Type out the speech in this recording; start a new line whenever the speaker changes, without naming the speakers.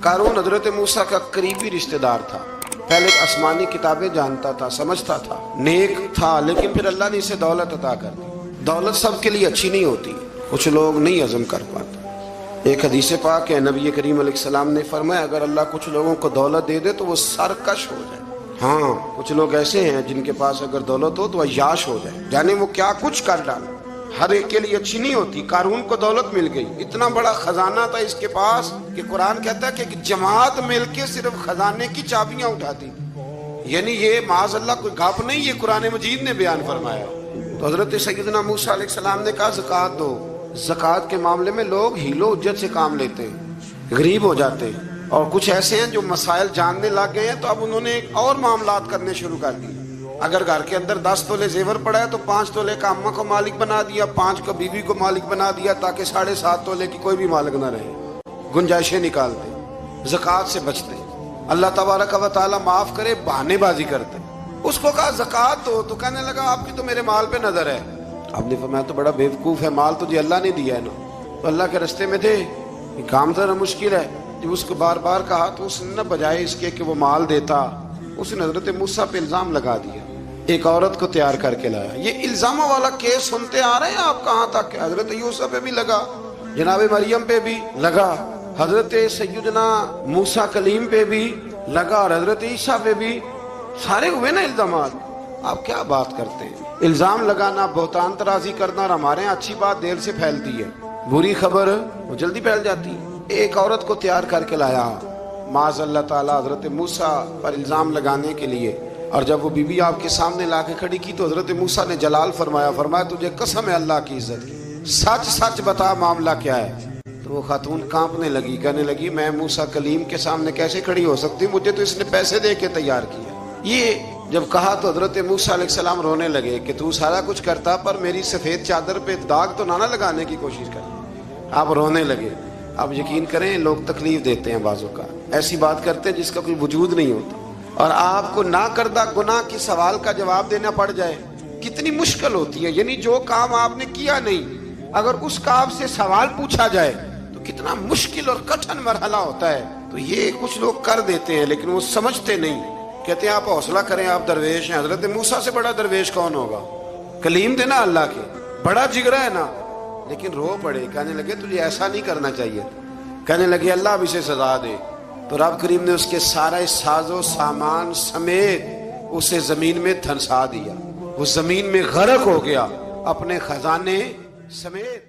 قارون حضرت موسیٰ کا قریبی رشتہ دار تھا، پہلے آسمانی کتابیں جانتا تھا، سمجھتا تھا، نیک تھا، لیکن پھر اللہ نے اسے دولت عطا کر دی۔ دولت سب کے لیے اچھی نہیں ہوتی، کچھ لوگ نہیں ہضم کر پاتے۔ ایک حدیث پاک ہے، نبی کریم علیہ السلام نے فرمایا اگر اللہ کچھ لوگوں کو دولت دے دے تو وہ سرکش ہو جائے۔ ہاں، کچھ لوگ ایسے ہیں جن کے پاس اگر دولت ہو تو عیاش ہو جائے، یعنی وہ کیا کچھ کر ڈالے، ہر ایک کے لیے اچھی نہیں ہوتی۔ قارون کو دولت مل گئی، اتنا بڑا خزانہ تھا اس کے پاس کہ قرآن کہتا ہے کہ ایک جماعت مل کے صرف خزانے کی چابیاں اٹھاتی، یعنی یہ معاذ اللہ کوئی گپ نہیں، یہ قرآن مجید نے بیان فرمایا۔ تو حضرت سیدنا موسیٰ علیہ السلام نے کہا زکوٰۃ دو۔ زکوٰۃ کے معاملے میں لوگ ہیل و حجت سے کام لیتے ہیں، غریب ہو جاتے ہیں، اور کچھ ایسے ہیں جو مسائل جاننے لگ گئے ہیں تو اب انہوں نے اور معاملات کرنے شروع کر دیے۔ اگر گھر کے اندر 10 تولے زیور پڑا ہے تو 5 تولے کا اماں کو مالک بنا دیا، 5 کو بیوی کو مالک بنا دیا، تاکہ 7.5 تولے کی کوئی بھی مالک نہ رہے۔ گنجائشیں نکالتے، زکوٰۃ سے بچتے، اللہ تبارک و تعالیٰ معاف کرے بہانے بازی کرتے۔ اس کو کہا زکوٰۃ دو تو کہنے لگا آپ کی تو میرے مال پہ نظر ہے۔ آپ نے فرمایا تو بڑا بیوقوف ہے، مال تجھے اللہ نے دیا ہے نا، تو اللہ کے رستے میں دے، یہ کام ذرا مشکل ہے۔ جب اس کو بار بار کہا تو اس نے نہ بجائے اس کے کہ وہ مال دیتا، اس نے حضرت موسیٰ پہ الزام لگا دیا، ایک عورت کو تیار کر کے لایا۔ یہ الزاموں والا کیس سنتے آ رہے ہیں آپ کہاں تک؟ حضرت یوسف پہ بھی لگا، جناب مریم پہ بھی لگا، حضرت سیدنا موسیٰ کلیم پہ بھی لگا، اور حضرت عیسیٰ پہ بھی سارے ہوئے نا الزامات۔ آپ کیا بات کرتے ہیں؟ الزام لگانا، بہتان ترازی کرنا، اور ہمارے یہاں اچھی بات دیر سے پھیلتی ہے، بری خبر وہ جلدی پھیل جاتی ہے۔ ایک عورت کو تیار کر کے لایا معاذ اللہ تعالیٰ حضرت موسیٰ پر الزام لگانے کے لیے، اور جب وہ بی بی آپ کے سامنے لا کے کھڑی کی تو حضرت موسیٰ نے جلال فرمایا تجھے قسم ہے اللہ کی عزت کی، سچ سچ بتا معاملہ کیا ہے۔ تو وہ خاتون کانپنے لگی، کہنے لگی میں موسیٰ کلیم کے سامنے کیسے کھڑی ہو سکتی، مجھے تو اس نے پیسے دے کے تیار کیا۔ یہ جب کہا تو حضرت موسیٰ علیہ السلام رونے لگے کہ تو سارا کچھ کرتا پر میری سفید چادر پہ داغ تو نہ لگانے کی کوشش کر۔ آپ رونے لگے۔ آپ یقین کریں لوگ تکلیف دیتے ہیں، بعضوں کا ایسی بات کرتے ہیں جس کا کوئی وجود نہیں ہوتا، اور آپ کو نہ کردہ گناہ کی سوال کا جواب دینا پڑ جائے کتنی مشکل ہوتی ہے۔ یعنی جو کام آپ نے کیا نہیں، اگر اس کام سے سوال پوچھا جائے تو کتنا مشکل اور کٹھن مرحلہ ہوتا ہے۔ تو یہ کچھ لوگ کر دیتے ہیں لیکن وہ سمجھتے نہیں، کہتے ہیں آپ حوصلہ کریں، آپ درویش ہیں۔ حضرت موسیٰ سے بڑا درویش کون ہوگا؟ کلیم تھے نا اللہ کے، بڑا جگرا ہے نا، لیکن رو پڑے، کہنے لگے تجھے ایسا نہیں کرنا چاہیے، کہنے لگے اللہ اب اسے سزا دے۔ تو رب کریم نے اس کے سارے ساز و سامان سمیت اسے زمین میں دھنسا دیا، وہ زمین میں غرق ہو گیا اپنے خزانے سمیت۔